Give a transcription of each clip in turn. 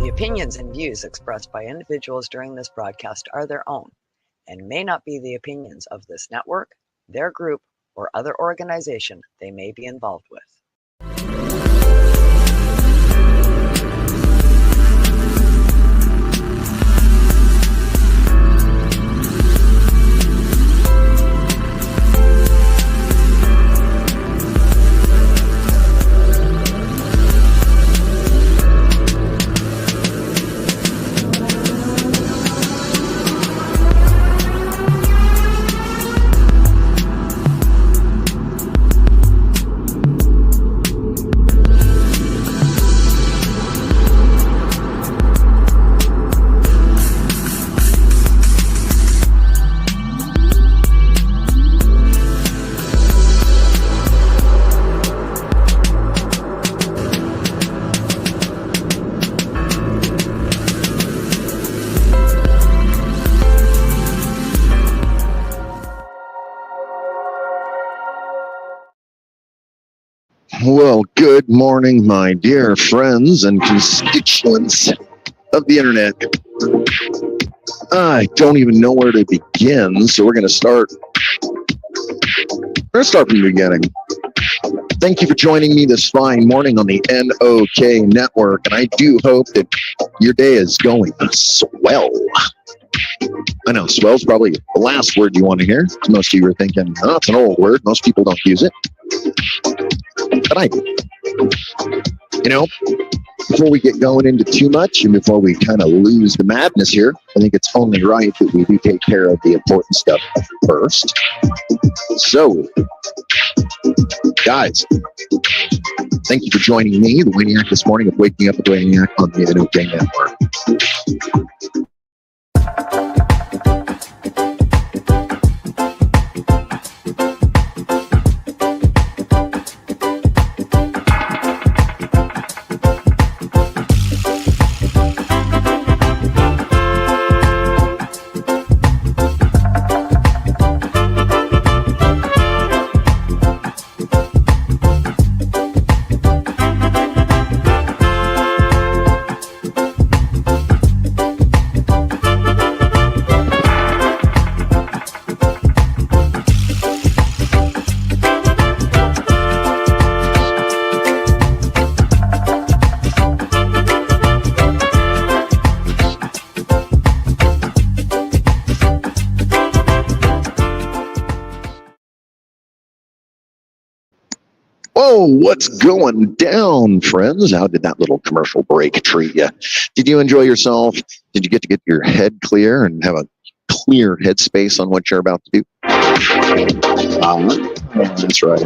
The opinions and views expressed by individuals during this broadcast are their own and may not be the opinions of this network, their group, or other organization they may be involved with. Well, good morning, my dear friends and constituents of the internet. I don't even know where to begin, so we're going to start. From the beginning. Thank you for joining me this fine morning on the NOK network, and I do hope that your day is going swell. I know swell's probably the last word you want to hear. Most of you are thinking, oh, it's an old word. Most people don't use it. But I do. You know, before we get going into too much and before we kind of lose the madness here, I think it's only right that we do take care of the important stuff first. So, guys, thank you for joining me, the Wayniac, this morning of Waking Up with Wayniac on the NOK network. Oh, what's going down, friends? How did that little commercial break treat you? Did you enjoy yourself? Did you get your head clear and have a clear headspace on what you're about to do? That's right.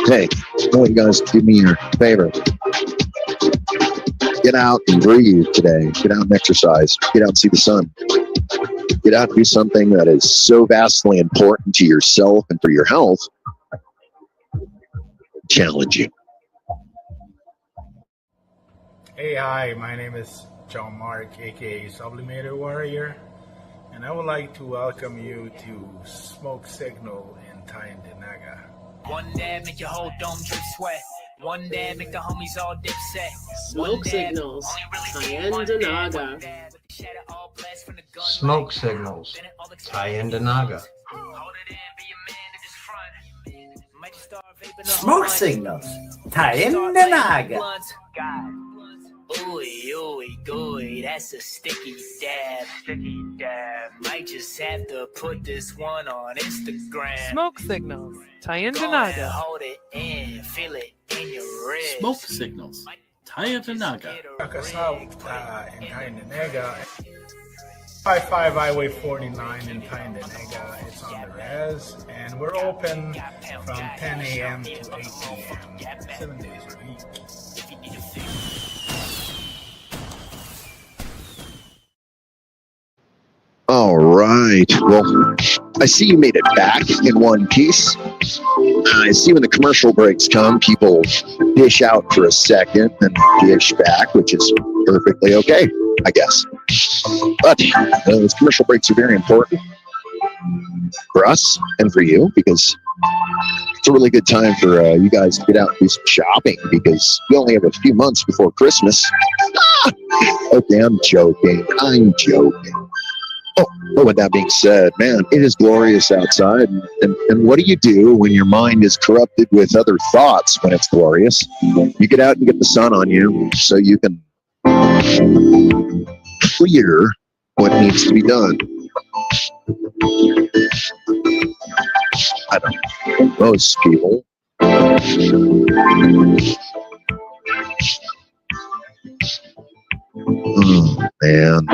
Hey, I want you guys to do me your favor. Get out and breathe today. Get out and exercise. Get out and see the sun. Get out and do something that is so vastly important to yourself and for your health. Challenge you. Hey, hi, my name is John Mark, aka Sublimator Warrior, and I would like to welcome you to Smoke Signal in Tyendinaga. One dab make your whole dome drip sweat. One dab make the homies all dip set. Smoke Signals, Tyendinaga. Smoke Signals, Tyendinaga. Smoke Signals, Tyendinaga. Ooey, ooey, gooey, that's a sticky dab. Might just have to put this one on Instagram. Smoke Signals, Tyendinaga. Hold it in, feel it in your wrist. Smoke Signals, Tyendinaga. Check us out in Tyendinaga. 55 Highway 49 in Tyendinaga. It's on the res, and we're open from 10 a.m. to 8 p.m. 7 days a week. All right. Well, I see you made it back in one piece. I see when the commercial breaks come, people dish out for a second and dish back, which is perfectly okay, I guess. But those commercial breaks are very important for us and for you, because it's a really good time for you guys to get out and do some shopping because we only have a few months before Christmas. Okay, I'm joking. Oh, with that being said, man, it is glorious outside. And what do you do when your mind is corrupted with other thoughts when it's glorious? You get out and get the sun on you so you can clear what needs to be done. I don't know. Most people. Oh, man.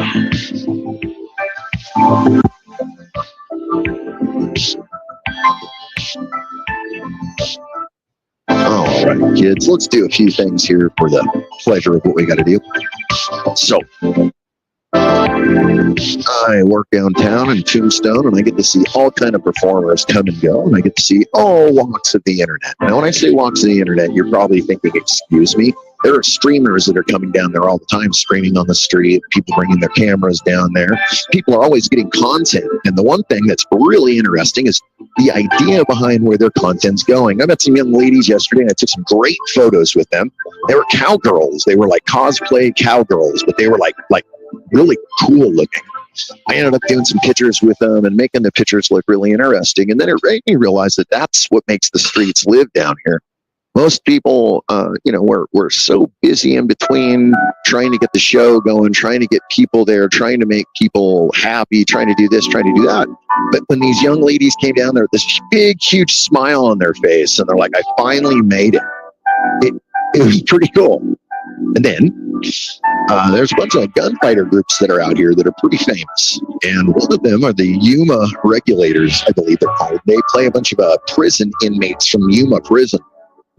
All right, kids, let's do a few things here for the pleasure of what we got to do. So, I work downtown in Tombstone, and I get to see all kind of performers come and go, and I get to see all walks of the internet. Now, when I say walks of the internet, you're probably thinking, excuse me, there are streamers that are coming down there all the time, streaming on the street, people bringing their cameras down there. People are always getting content, and the one thing that's really interesting is the idea behind where their content's going. I met some young ladies yesterday, and I took some great photos with them. They were cowgirls. They were like cosplay cowgirls, but they were like really cool looking. I ended up doing some pictures with them and making the pictures look really interesting. And then it made me realize that that's what makes the streets live down here. Most people, we're so busy in between trying to get the show going, trying to get people there, trying to make people happy, trying to do this, trying to do that. But when these young ladies came down there with this big, huge smile on their face, and they're like, I finally made it. It was pretty cool. And then there's a bunch of gunfighter groups that are out here that are pretty famous. And one of them are the Yuma Regulators, I believe they're called. They play a bunch of prison inmates from Yuma prison.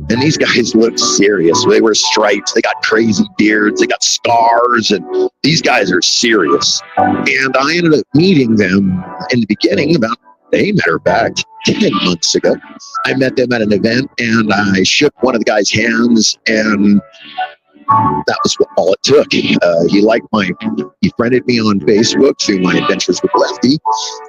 And these guys look serious. They wear stripes. They got crazy beards. They got scars. And these guys are serious. And I ended up meeting them in the beginning matter of fact, 10 months ago. I met them at an event, and I shook one of the guys' hands, and that was all it took. He friended me on Facebook through my adventures with Lefty.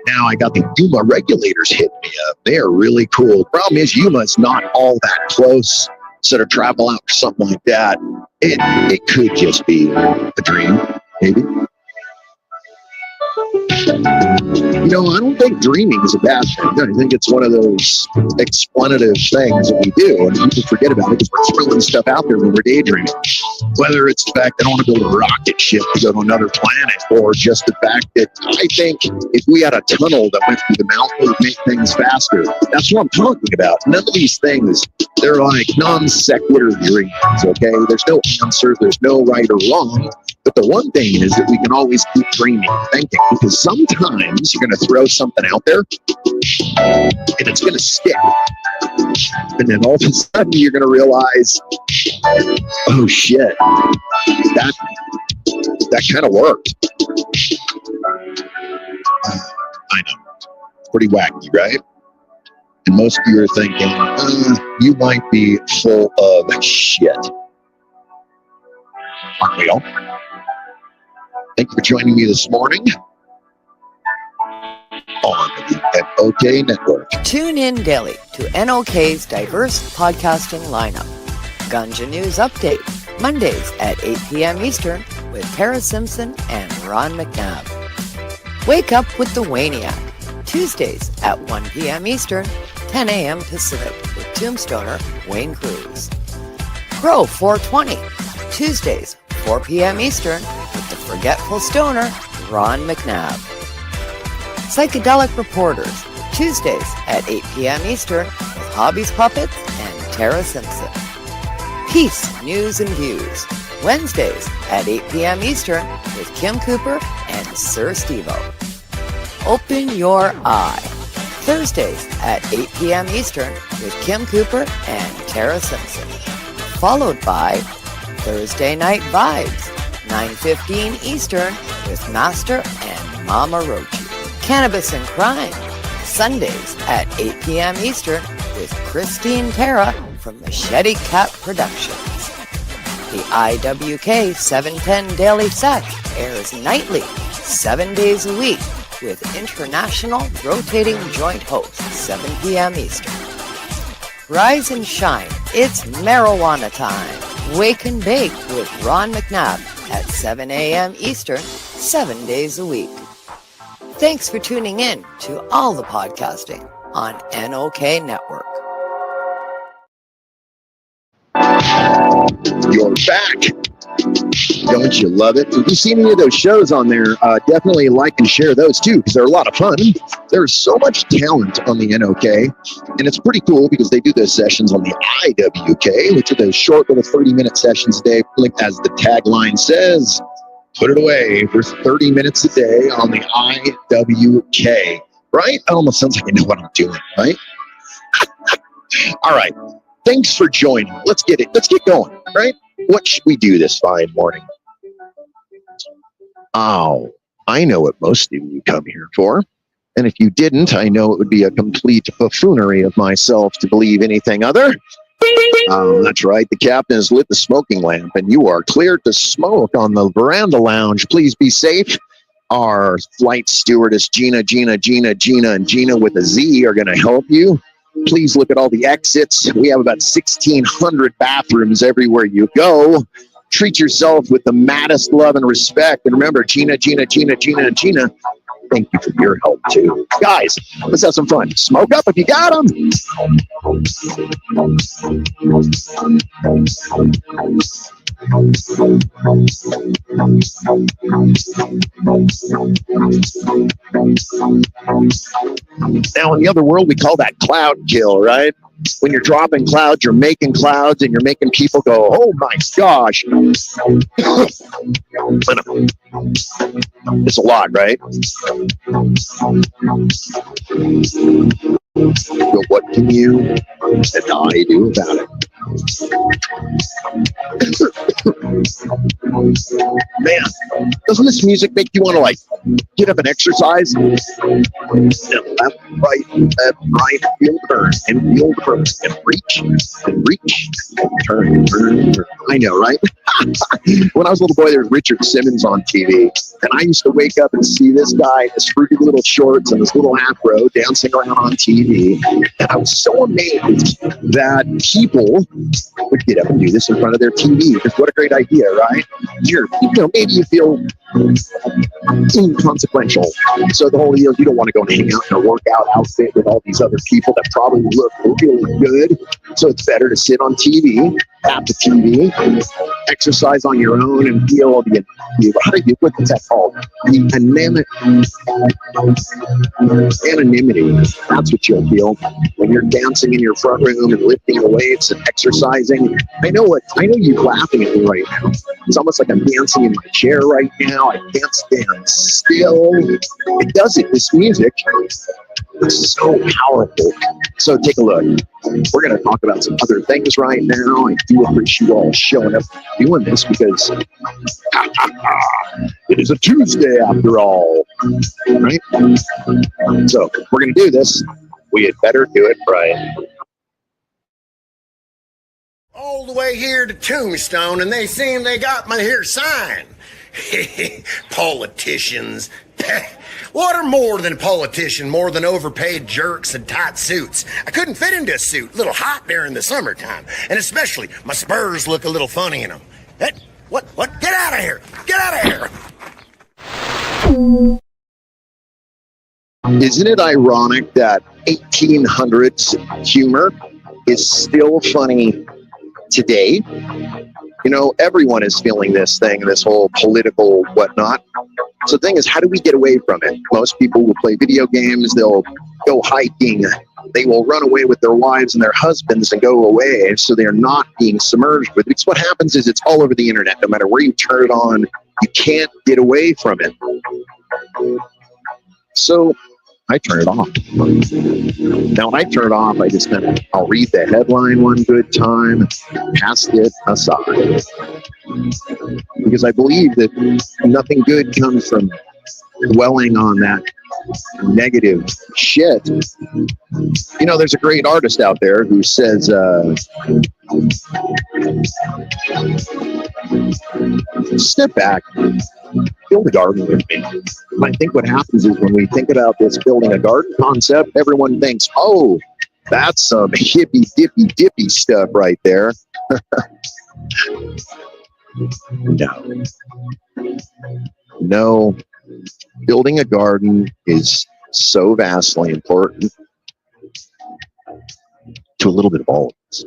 Now I got the Yuma Regulators hitting me up. They are really cool. Problem is, Yuma is not all that close. So to travel out for something like that, it could just be a dream, maybe. I don't think dreaming is a bad thing. I think it's one of those explanative things that we do, and people forget about it because we're throwing stuff out there when we're daydreaming. Whether it's the fact that I want to go to a rocket ship to go to another planet, or just the fact that I think if we had a tunnel that went through the mountain, it would make things faster. That's what I'm talking about. None of these things, they're like non sequitur dreams, okay? There's no answer, there's no right or wrong. But the one thing is that we can always keep dreaming and thinking, because sometimes you're going to throw something out there and it's going to stick. And then all of a sudden you're going to realize, oh shit, that kind of worked. I know. Pretty wacky, right? And most of you are thinking, you might be full of shit. Aren't we all? Thank you for joining me this morning on the NOK Network. Tune in daily to NOK's diverse podcasting lineup. Ganja News Update, Mondays at 8 p.m. Eastern with Tara Simpson and Ron McNabb. Wake Up with the Wayniac, Tuesdays at 1 p.m. Eastern, 10 a.m. Pacific with Tombstoner Wayne Cruz. Crow 420, Tuesdays, 4 p.m. Eastern with the Forgetful Stoner Ron McNabb. Psychedelic Reporters, Tuesdays at 8 p.m. Eastern with Hobbies Puppets and Tara Simpson. Peace, News and Views, Wednesdays at 8 p.m. Eastern with Kim Cooper and Sir Steve-O. Open Your Eye, Thursdays at 8 p.m. Eastern with Kim Cooper and Tara Simpson. Followed by Thursday Night Vibes, 9:15 Eastern with Master and Mama Roach. Cannabis and Crime, Sundays at 8 p.m. Eastern with Christine Terra from Machete Cat Productions. The IWK 710 Daily Set airs nightly, 7 days a week, with international rotating joint hosts, 7 p.m. Eastern. Rise and shine. It's marijuana time. Wake and bake with Ron McNabb at 7 a.m. Eastern, 7 days a week. Thanks for tuning in to all the podcasting on NOK Network. You're back. Don't you love it? If you see any of those shows on there, definitely like and share those too, because they're a lot of fun. There's so much talent on the NOK, and it's pretty cool because they do those sessions on the IWK, which are those short little 30-minute sessions a day, like as the tagline says, put it away for 30 minutes a day on the IWK, right? It almost sounds like I know what I'm doing, right? All right. Thanks for joining. Let's get going, right? What should we do this fine morning? Oh, I know what most of you come here for. And if you didn't, I know it would be a complete buffoonery of myself to believe anything other. That's right. The captain has lit the smoking lamp, and you are cleared to smoke on the veranda lounge. Please be safe. Our flight stewardess, Gina with a Z are going to help you. Please look at all the exits. We have about 1,600 bathrooms everywhere you go. Treat yourself with the maddest love and respect. And remember, Gina. Thank you for your help, too. Guys, let's have some fun. Smoke up if you got them. Now, in the other world, we call that cloud kill, right? When you're dropping clouds, you're making clouds, and you're making people go, oh my gosh. It's a lot, right? So what can you and I do about it? Man, doesn't this music make you want to like get up and exercise? Left, right, feel the burn, and feel the burn, and reach, and turn. I know, right? When I was a little boy, there was Richard Simmons on TV, and I used to wake up and see this guy in his fruity little shorts and his little afro dancing around on TV, and I was so amazed that people would get up and do this in front of their TV. Because what a great idea, right? Maybe you feel inconsequential. So the whole deal is you don't want to go and hang out in a workout outfit with all these other people that probably look really good. So it's better to sit on TV, tap the TV, exercise on your own, and feel what's that called? The anonymity. That's what you'll feel when you're dancing in your front room and lifting the weights and exercising. I know you're laughing at me right now. It's almost like I'm dancing in my chair right now. I can't stand still. It does it. This music is so powerful. So take a look. We're going to talk about some other things right now. I do appreciate you all showing up doing this because it is a Tuesday after all, right? So we're going to do this. We had better do it right. All the way here to Tombstone, and they seem they got my here sign. Politicians. What are more than a politician? More than overpaid jerks and tight suits. I couldn't fit into a suit. A little hot there in the summertime. And especially, my spurs look a little funny in them. What? Get out of here! Get out of here! Isn't it ironic that 1800s humor is still funny today? You know, everyone is feeling this whole political whatnot. So the thing is, how do we get away from it? Most people will play video games, they'll go hiking, they will run away with their wives and their husbands and go away so they're not being submerged with it. Because what happens is it's all over the internet. No matter where you turn it on, you can't get away from it. So I turn it off. Now, when I turn it off, I'll read the headline one good time, cast it aside. Because I believe that nothing good comes from dwelling on that negative shit. You know, there's a great artist out there who says, step back, build a garden with me. And I think what happens is when we think about this building a garden concept, everyone thinks, oh, That's some hippy dippy stuff right there. No, building a garden is so vastly important to a little bit of all of this.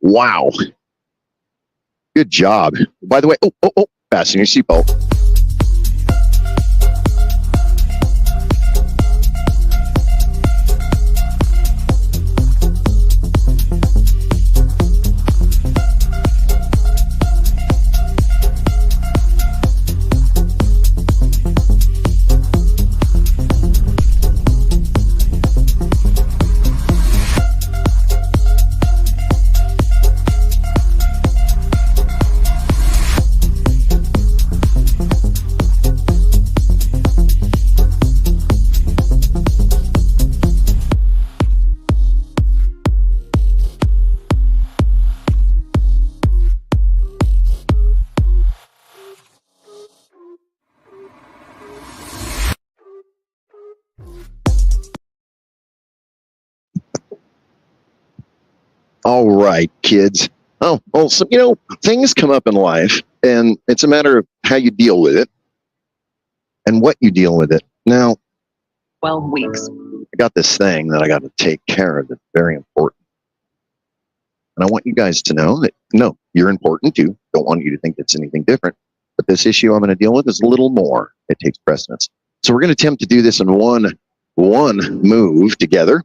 Wow. Good job. By the way, fasten your seatbelt. All right, kids. Oh, well, so, things come up in life, and it's a matter of how you deal with it and what you deal with it. Now, 12 weeks. I got this thing that I got to take care of that's very important. And I want you guys to know that, no, you're important too. Don't want you to think it's anything different. But this issue I'm going to deal with is a little more. It takes precedence. So we're going to attempt to do this in one move together.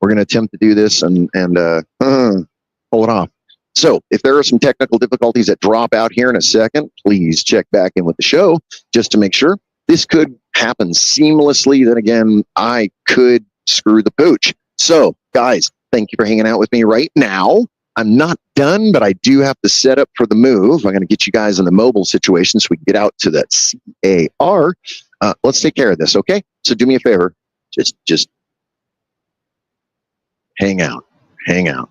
We're going to attempt to do this and pull it off. So if there are some technical difficulties that drop out here in a second, please check back in with the show just to make sure. This could happen seamlessly. Then again, I could screw the pooch. So guys, thank you for hanging out with me right now. I'm not done, but I do have to set up for the move. I'm going to get you guys in the mobile situation so we can get out to that CAR. Let's take care of this, okay? So do me a favor. Just hang out. Hang out.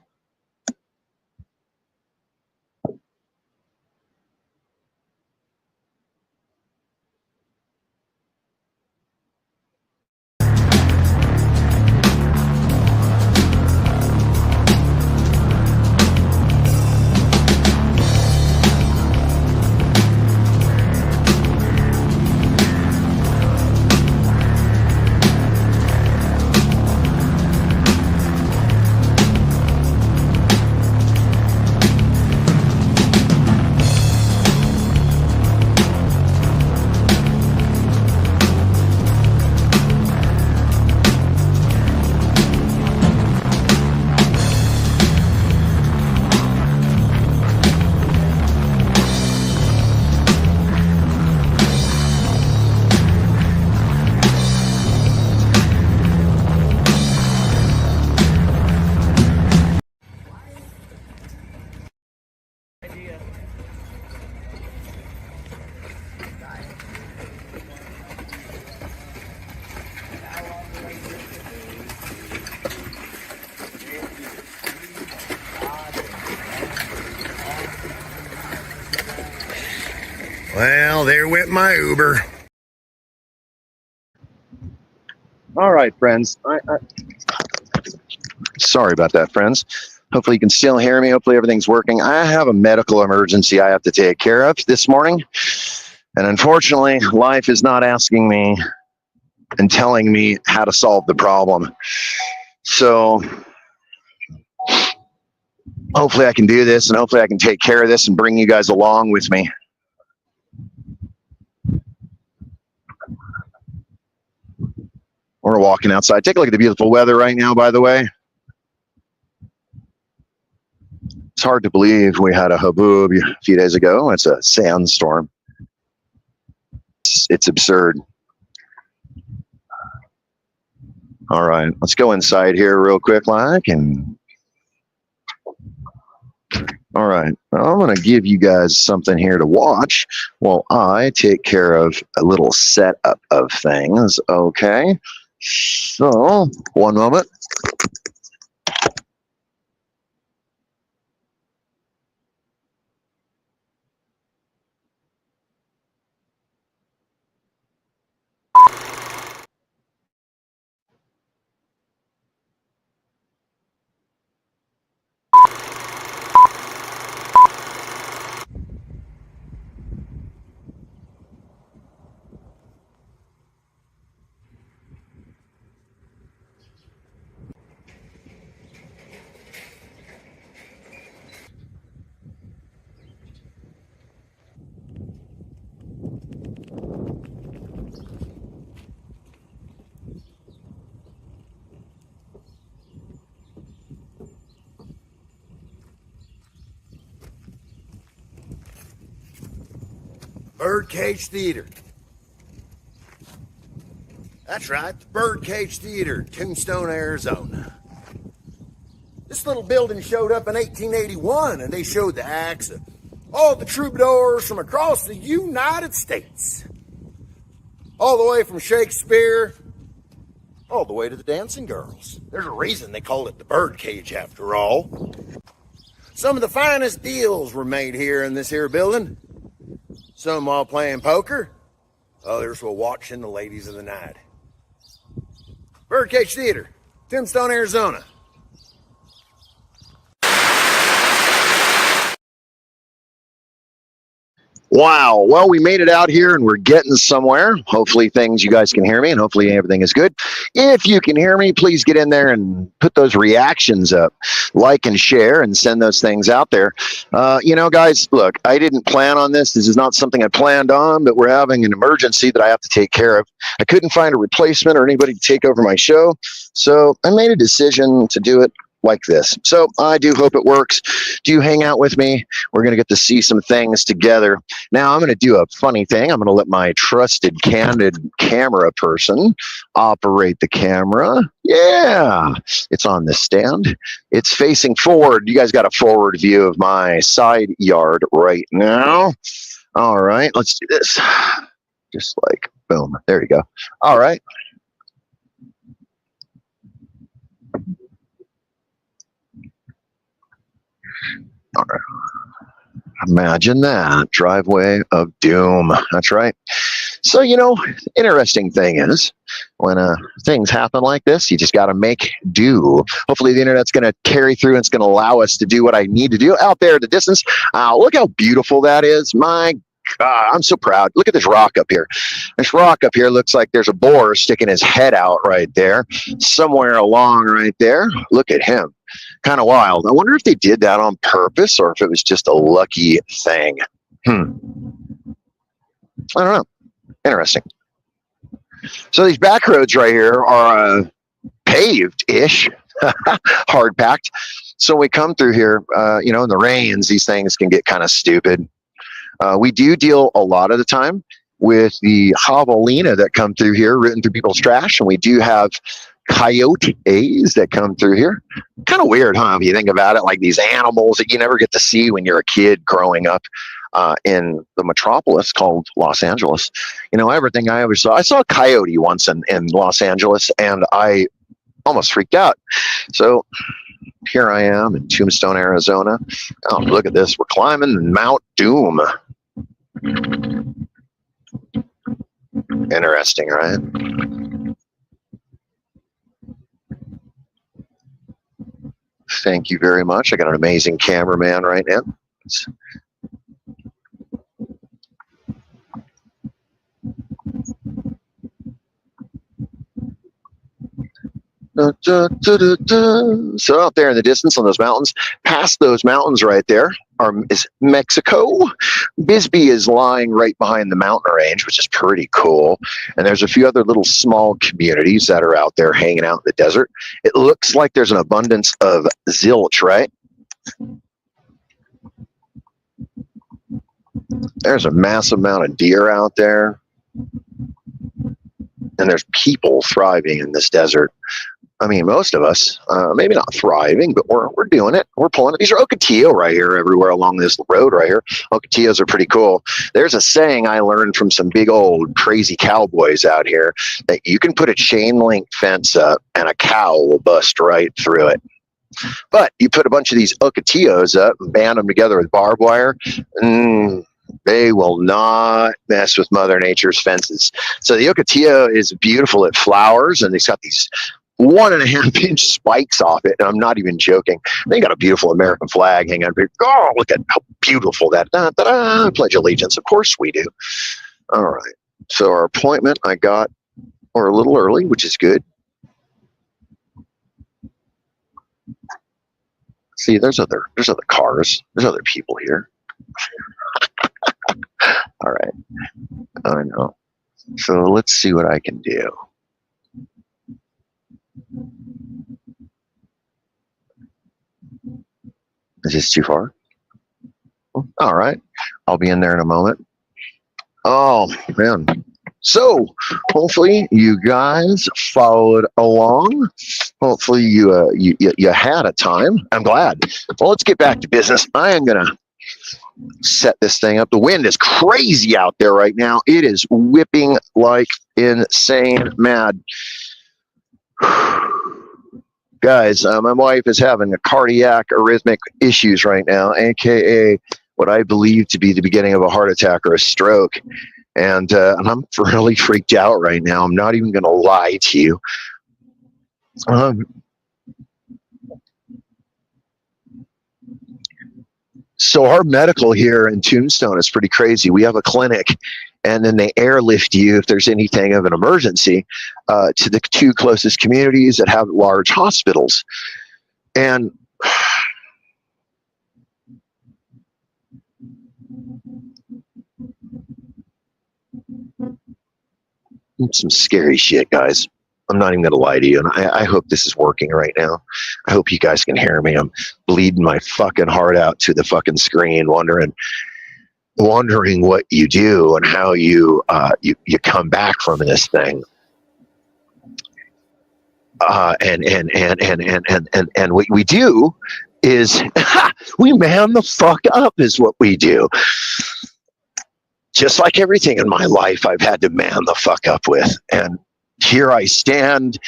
Well, there went my Uber. All right, friends. Sorry about that, friends. Hopefully you can still hear me. Hopefully everything's working. I have a medical emergency I have to take care of this morning. And unfortunately, life is not asking me and telling me how to solve the problem. So hopefully I can do this, and hopefully I can take care of this and bring you guys along with me. We're walking outside. Take a look at the beautiful weather right now, by the way. It's hard to believe we had a haboob a few days ago. It's a sandstorm. It's absurd. All right, let's go inside here real quick, and all right, I'm going to give you guys something here to watch while I take care of a little setup of things, okay? So, one moment. Birdcage Theater. That's right, the Birdcage Theater, Tombstone, Arizona. This little building showed up in 1881, and they showed the acts of all the troubadours from across the United States. All the way from Shakespeare, all the way to the dancing girls. There's a reason they call it the Birdcage, after all. Some of the finest deals were made here in this here building. Some while playing poker, others while watching the ladies of the night. Birdcage Theater, Tombstone, Arizona. Wow. Well, we made it out here and we're getting somewhere. Hopefully you guys can hear me, and hopefully everything is good. If you can hear me, please get in there and put those reactions up, like and share, and send those things out there. Guys, look, I didn't plan on this. This is not something I planned on, but we're having an emergency that I have to take care of. I couldn't find a replacement or anybody to take over my show. So I made a decision to do it like this. So I do hope it works. Do you hang out with me? We're going to get to see some things together. Now I'm going to do a funny thing. I'm going to let my trusted, candid camera person operate the camera. Yeah, it's on the stand. It's facing forward. You guys got a forward view of my side yard right now. All right, let's do this. Just like, boom. There you go. All right. All right. Imagine that. Driveway of doom. That's right. So, interesting thing is when things happen like this, you just got to make do. Hopefully the internet's going to carry through and it's going to allow us to do what I need to do out there at the distance. Look how beautiful that is. My God, I'm so proud. Look at this rock up here. This rock up here looks like there's a boar sticking his head out right there, somewhere along right there. Look at him. Kind of wild. I wonder if they did that on purpose or if it was just a lucky thing. I don't know. Interesting. So these back roads right here are paved-ish, hard-packed. So we come through here, in the rains, these things can get kind of stupid. We do deal a lot of the time with the javelina that come through here, written through people's trash, and we do have coyotes that come through here. Kind of weird, huh? If you think about it, like these animals that you never get to see when you're a kid growing up in the metropolis called Los Angeles. Everything I ever saw. I saw a coyote once in Los Angeles, and I almost freaked out. So here I am in Tombstone, Arizona. Oh, look at this. We're climbing Mount Doom. Interesting, right? Thank you very much. I got an amazing cameraman right now. So out there in the distance on those mountains, past those mountains right there is Mexico. Bisbee is lying right behind the mountain range, which is pretty cool. And there's a few other little small communities that are out there hanging out in the desert. It looks like there's an abundance of zilch, right? There's a massive amount of deer out there. And there's people thriving in this desert. I mean, most of us, maybe not thriving, but we're doing it. We're pulling it. These are Ocotillo right here, everywhere along this road right here. Ocotillos are pretty cool. There's a saying I learned from some big old crazy cowboys out here that you can put a chain link fence up and a cow will bust right through it. But you put a bunch of these Ocotillos up and band them together with barbed wire, they will not mess with Mother Nature's fences. So the Ocotillo is beautiful. It flowers, and it's got these 1.5-inch spikes off it. And I'm not even joking. They got a beautiful American flag hanging on. Oh, look at how beautiful that. Pledge allegiance. Of course we do. All right. So our appointment I got, or a little early, which is good. See, there's other cars. There's other people here. All right. I know. So let's see what I can do. Is this too far? All right. I'll be in there in a moment. Oh, man. So, hopefully you guys followed along. Hopefully you had a time. I'm glad. Well, let's get back to business. I am going to set this thing up. The wind is crazy out there right now. It is whipping like insane mad. Guys, my wife is having a cardiac arrhythmic issues right now, aka what I believe to be the beginning of a heart attack or a stroke. And I'm really freaked out right now. I'm not even going to lie to you. So our medical here in Tombstone is pretty crazy. We have a clinic, and then they airlift you if there's anything of an emergency to the 2 closest communities that have large hospitals. And some scary shit, guys. I'm not even going to lie to you, and I hope this is working right now. I hope you guys can hear me. I'm bleeding my fucking heart out to the fucking screen, wondering what you do and how you come back from this thing. And what we do is we man the fuck up is what we do. Just like everything in my life, I've had to man the fuck up with. And here I stand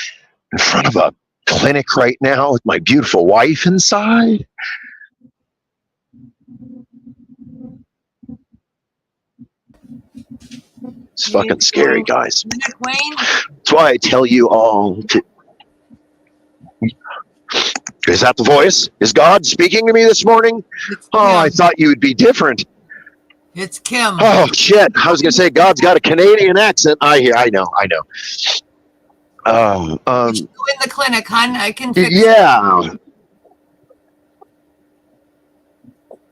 in front of a clinic right now with my beautiful wife inside. It's fucking scary, guys. That's why I tell you all to... Is that the voice? Is God speaking to me this morning? Oh, I thought you would be different. It's Kim. Oh, shit. I was going to say God's got a Canadian accent. I know. You should go in the clinic, hon. I can fix it.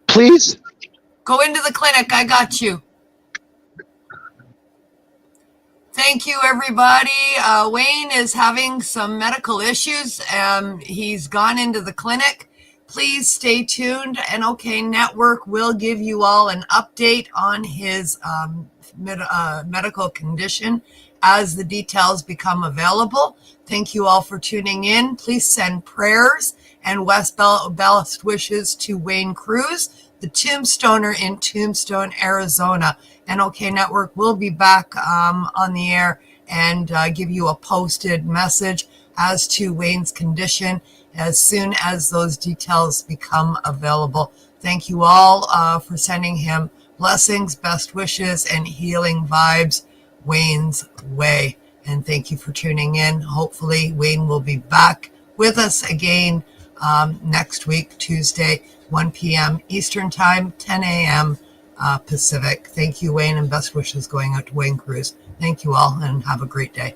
Please? Go into the clinic. I got you. Thank you, everybody. Wayne is having some medical issues. He's gone into the clinic. Please stay tuned. NOK Network will give you all an update on his medical condition as the details become available. Thank you all for tuning in. Please send prayers and best wishes to Wayne Cruz, the Tombstoner in Tombstone, Arizona. NOK Network will be back on the air and give you a posted message as to Wayne's condition as soon as those details become available. Thank you all for sending him blessings, best wishes, and healing vibes Wayne's way. And thank you for tuning in. Hopefully Wayne will be back with us again next week, Tuesday, 1 p.m. Eastern Time, 10 a.m. Pacific. Thank you, Wayne, and best wishes going out to Wayne Cruz. Thank you all, and have a great day.